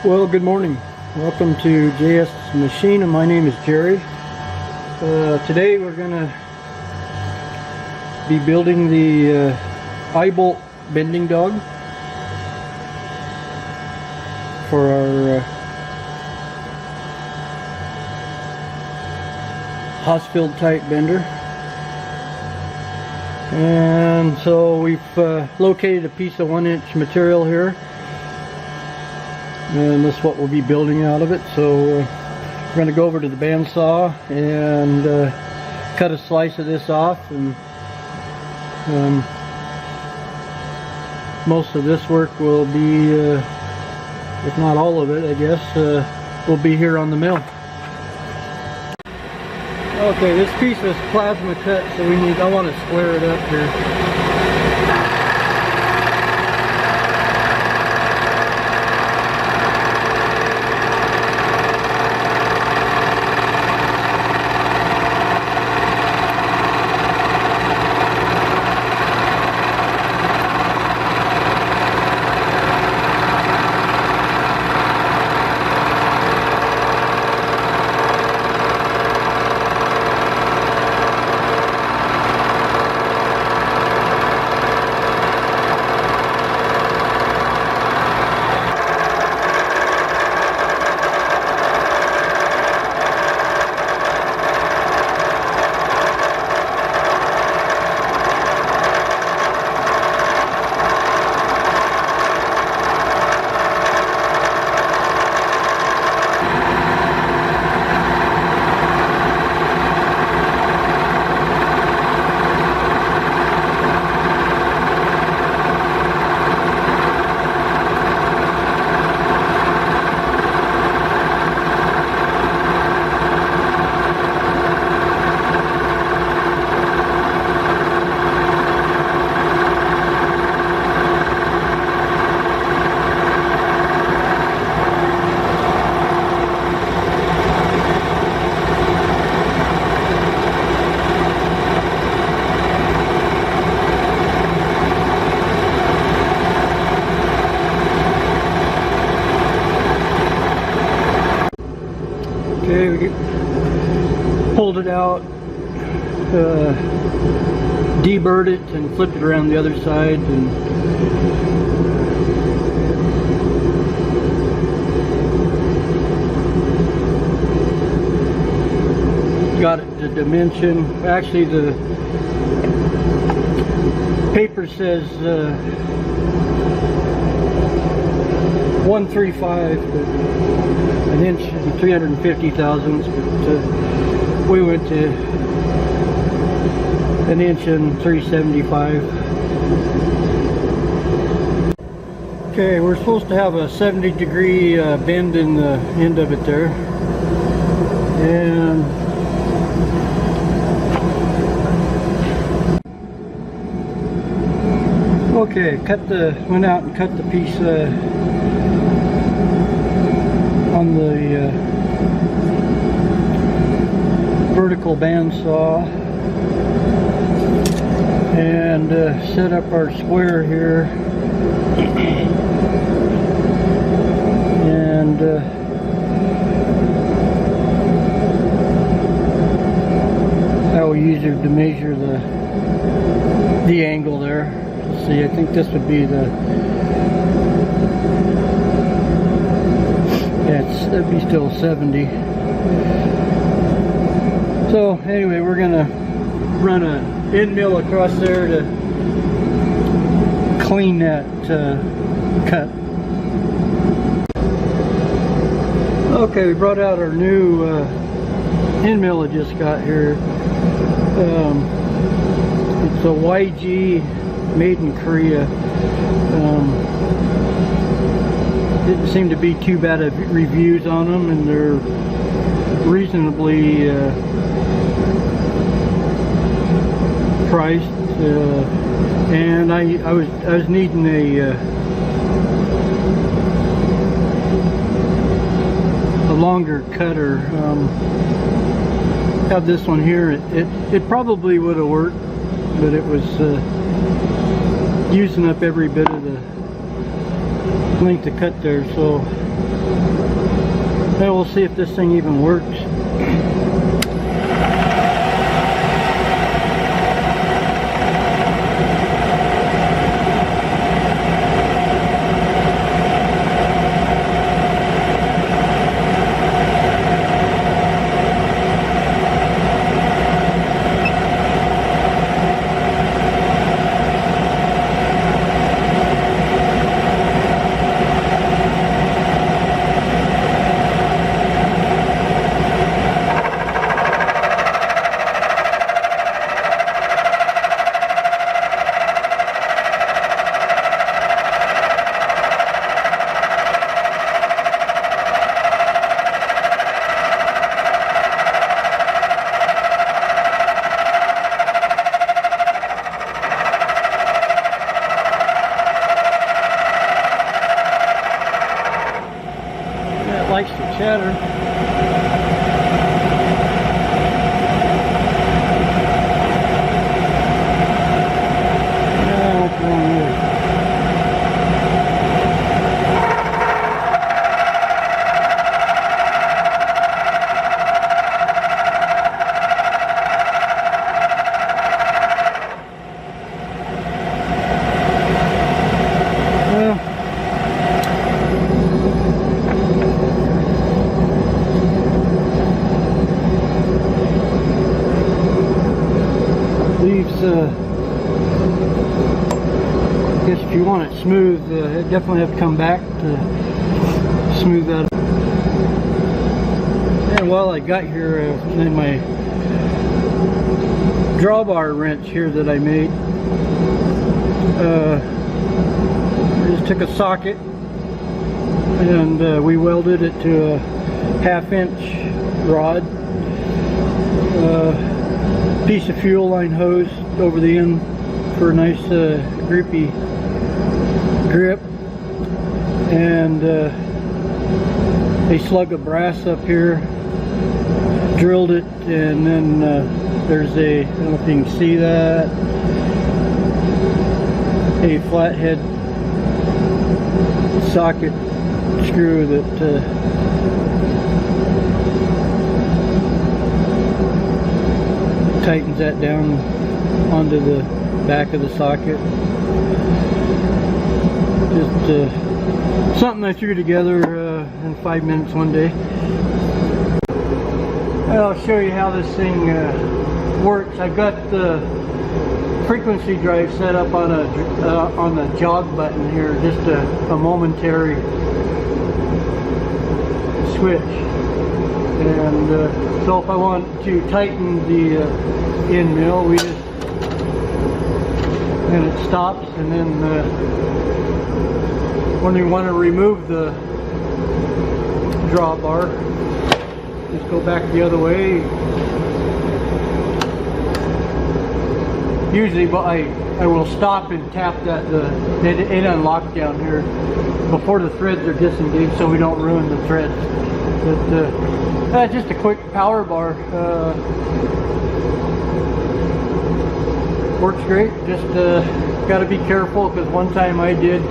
Well, good morning. Welcome to JS Machine, and my name is Jerry. Today we're going to be building the eye-bolt bending dog for our Hossfeld type bender. And so we've located a piece of 1-inch material here, and this is what we'll be building out of it. So we're going to go over to the bandsaw and cut a slice of this off, and most of this work will be, if not all of it, I guess, will be here on the mill. Okay, this piece is plasma cut, so I want to square it up here. Okay, we pulled it out, deburred it, and flipped it around the other side, and got it the dimension. Actually, the paper says 135, but an inch and 350 thousandths, but we went to an inch and 375. Okay, we're supposed to have a 70-degree bend in the end of it there, and okay, went out and cut the piece on the vertical bandsaw, and set up our square here, and I will use it to measure the angle there. Let's see, I think this would be that'd be still 70. So anyway, we're gonna run a end mill across there to clean that cut. Okay, we brought out our new end mill I just got here. It's a YG made in Korea. Didn't seem to be too bad of reviews on them, and they're reasonably priced. And I was needing a longer cutter. Have this one here. It probably would have worked, but it was using up every bit of the length to cut there, so Now we'll see if this thing even works. Likes to chatter. What's wrong here? I guess if you want it smooth, it definitely have to come back to smooth that up. And while I got here, in my drawbar wrench here that I made, I just took a socket and we welded it to a 1/2" rod. Piece of fuel line hose over the end for a nice grippy grip, and a slug of brass up here, drilled it, and then there's a, I don't know if you can see that, a flathead socket screw that tightens that down onto the back of the socket. Just something I threw together in 5 minutes one day. I'll show you how this thing works. I've got the frequency drive set up on the jog button here, just a momentary switch. And so if I want to tighten the end mill, we just, and it stops, and then when we want to remove the drawbar, just go back the other way. Usually, but I will stop and tap that it unlocked down here before the threads are disengaged, so we don't ruin the threads. But just a quick power bar. Works great. Just got to be careful, because one time I did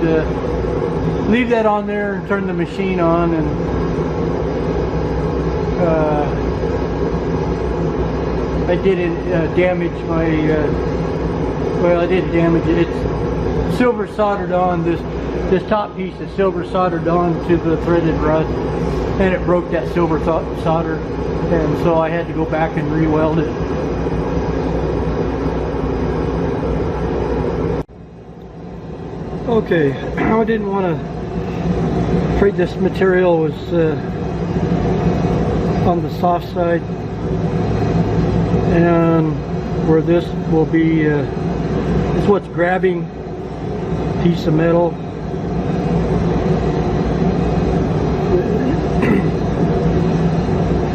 leave that on there and turn the machine on, and I didn't damage my well, I didn't damage it. It's silver soldered on. This top piece is silver soldered on to the threaded rod, and it broke that silver solder, and so I had to go back and re-weld it. Okay, I didn't want to, afraid this material was on the soft side, and where this will be is what's grabbing piece of metal.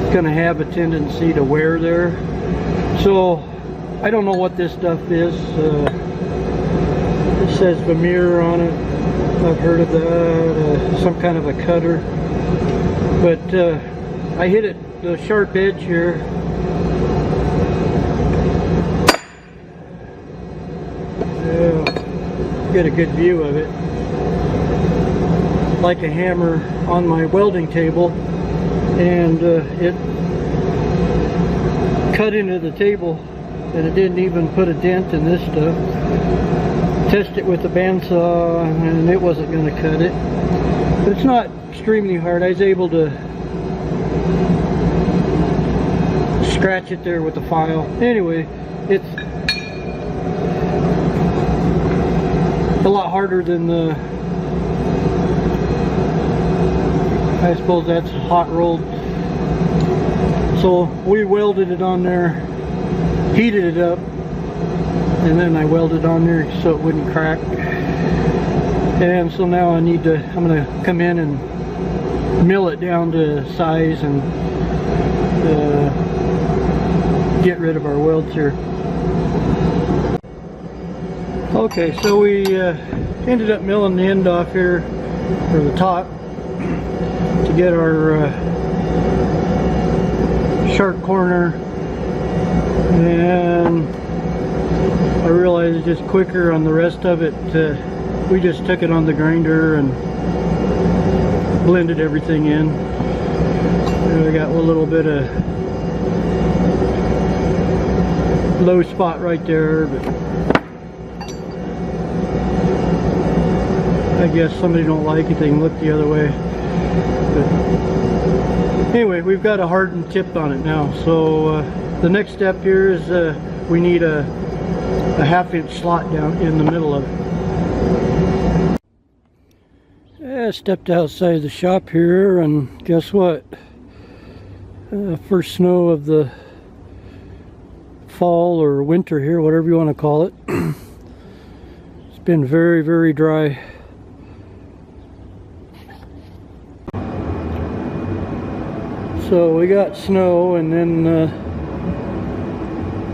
It's going to have a tendency to wear there. So I don't know what this stuff is. It says Vermeer on it. I've heard of that. Some kind of a cutter. But I hit it, the sharp edge here. Yeah, get a good view of it. like a hammer on my welding table, and it cut into the table, and it didn't even put a dent in this stuff. Test it with a bandsaw, and it wasn't going to cut it. But it's not extremely hard. I was able to scratch it there with the file. Anyway, it's a lot harder than the, I suppose that's hot rolled. So we welded it on there, heated it up, and then I welded on there so it wouldn't crack. And so now I'm gonna come in and mill it down to size and get rid of our welds here. Okay, so we ended up milling the end off here, or the top, to get our sharp corner, and I realized it's just quicker on the rest of it. We just took it on the grinder and blended everything in. And we got a little bit of low spot right there, but I guess somebody don't like it, they can look the other way. But anyway, we've got a hardened tip on it now. So the next step here is we need a 1/2 inch slot down in the middle of it. I stepped outside the shop here, and guess what? First snow of the fall or winter here, whatever you want to call it. It's been very, very dry. So we got snow, and then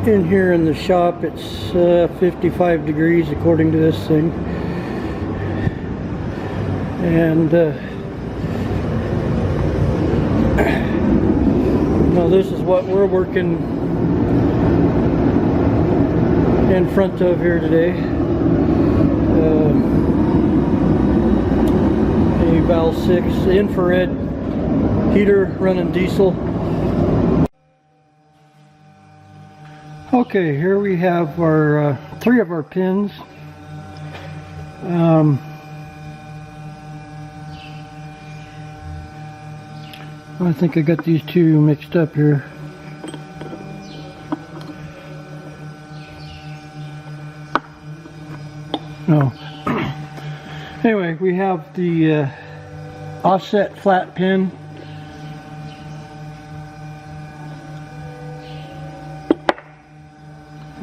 in here in the shop it's 55 degrees according to this thing. And now this is what we're working in front of here today. A Val 6 infrared heater running diesel. Okay, here we have our 3 of our pins. I think I got these 2 mixed up here. No. Anyway, we have the offset flat pin.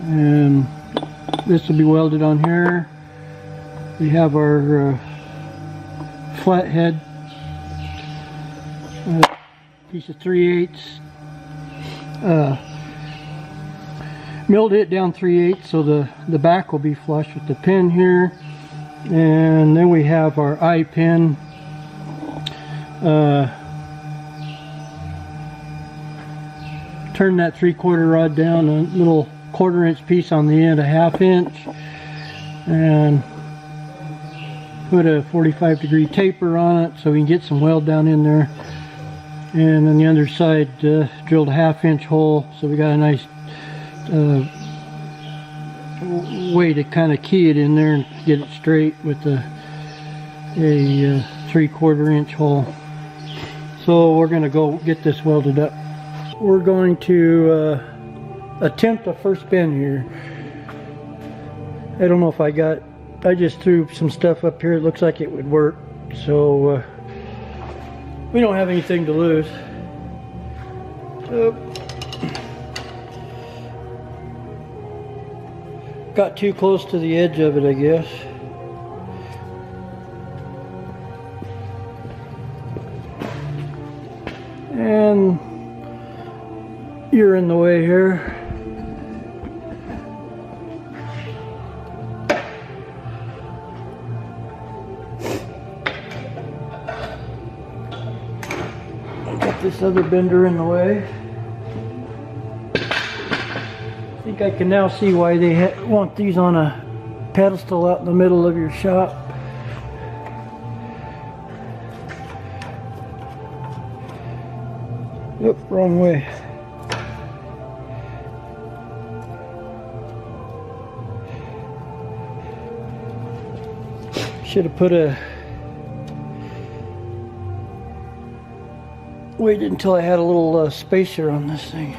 And this will be welded on here. We have our flathead, piece of 3/8. Milled it down 3/8 so the back will be flush with the pin here. And then we have our eye pin. Turn that 3/4 rod down, a little 1/4 inch piece on the end, a 1/2 inch, and put a 45 degree taper on it so we can get some weld down in there. And on the other side, drilled a 1/2 inch hole, so we got a nice way to kind of key it in there and get it straight with a 3/4 inch hole. So we're going to go get this welded up. We're going to attempt a first bend here. I don't know if I just threw some stuff up here. It looks like it would work, so we don't have anything to lose. So, got too close to the edge of it, I guess. And you're in the way here. Got this other bender in the way. I think I can now see why they want these on a pedestal out in the middle of your shop. Oop, wrong way. Should have put a... waited until I had a little spacer on this thing.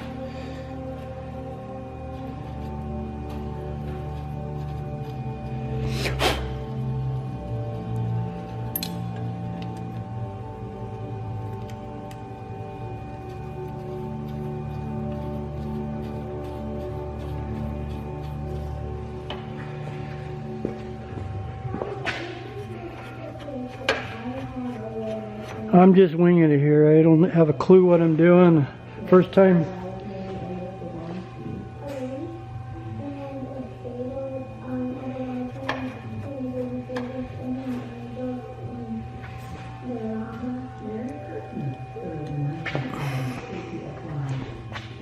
I'm just winging it here. I don't have a clue what I'm doing. First time.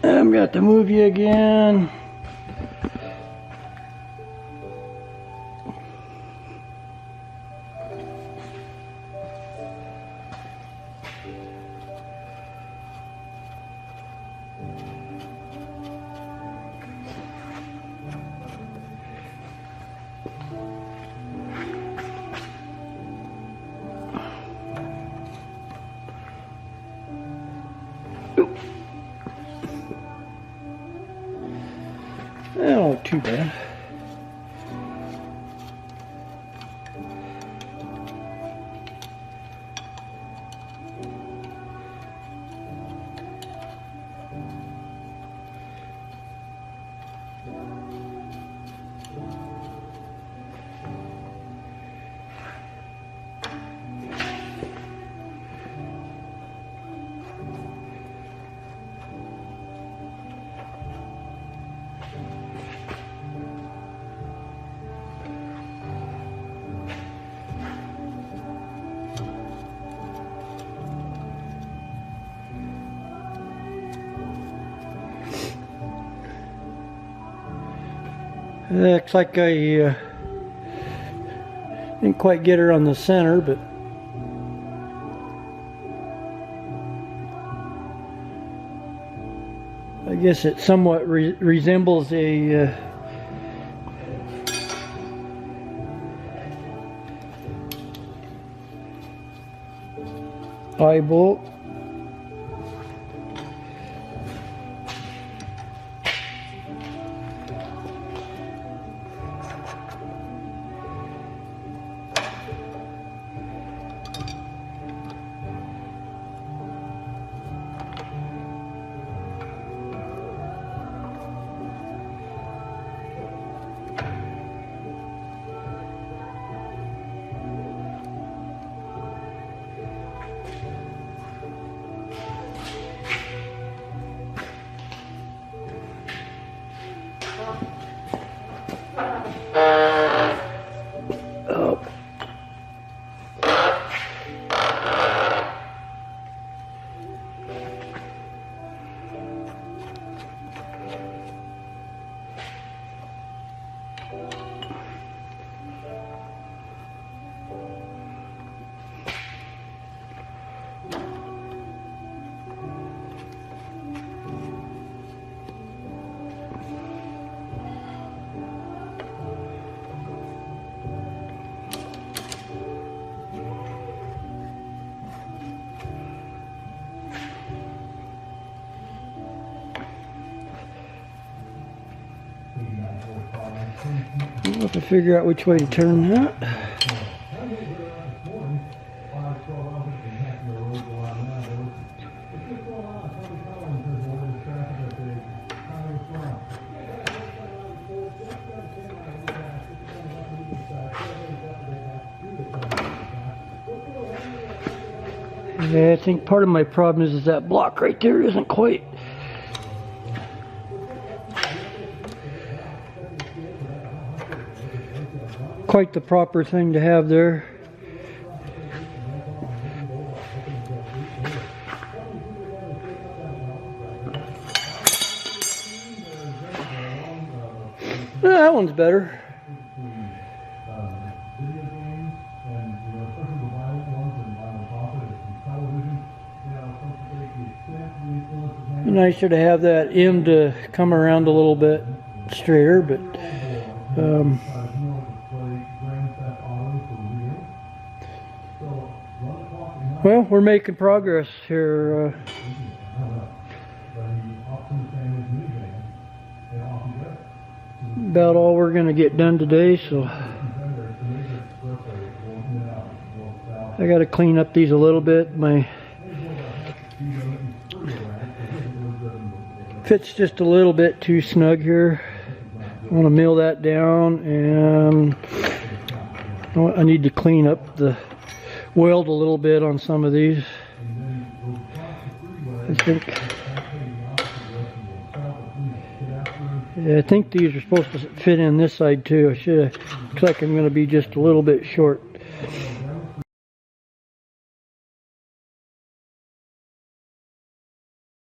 I'm got to move you again. Oh, too bad. Looks like I didn't quite get her on the center, but I guess it somewhat resembles a eye bolt. Oh. I'll have to figure out which way to turn that. Yeah, I think part of my problem is that block right there isn't quite the proper thing to have there. That one's better. nicer to have that end to come around a little bit straighter, but well, we're making progress here. About all we're going to get done today, so I got to clean up these a little bit. My fit's just a little bit too snug here. I want to mill that down, and I need to clean up the weld a little bit on some of these. I think these are supposed to fit in this side too. Looks like I'm going to be just a little bit short.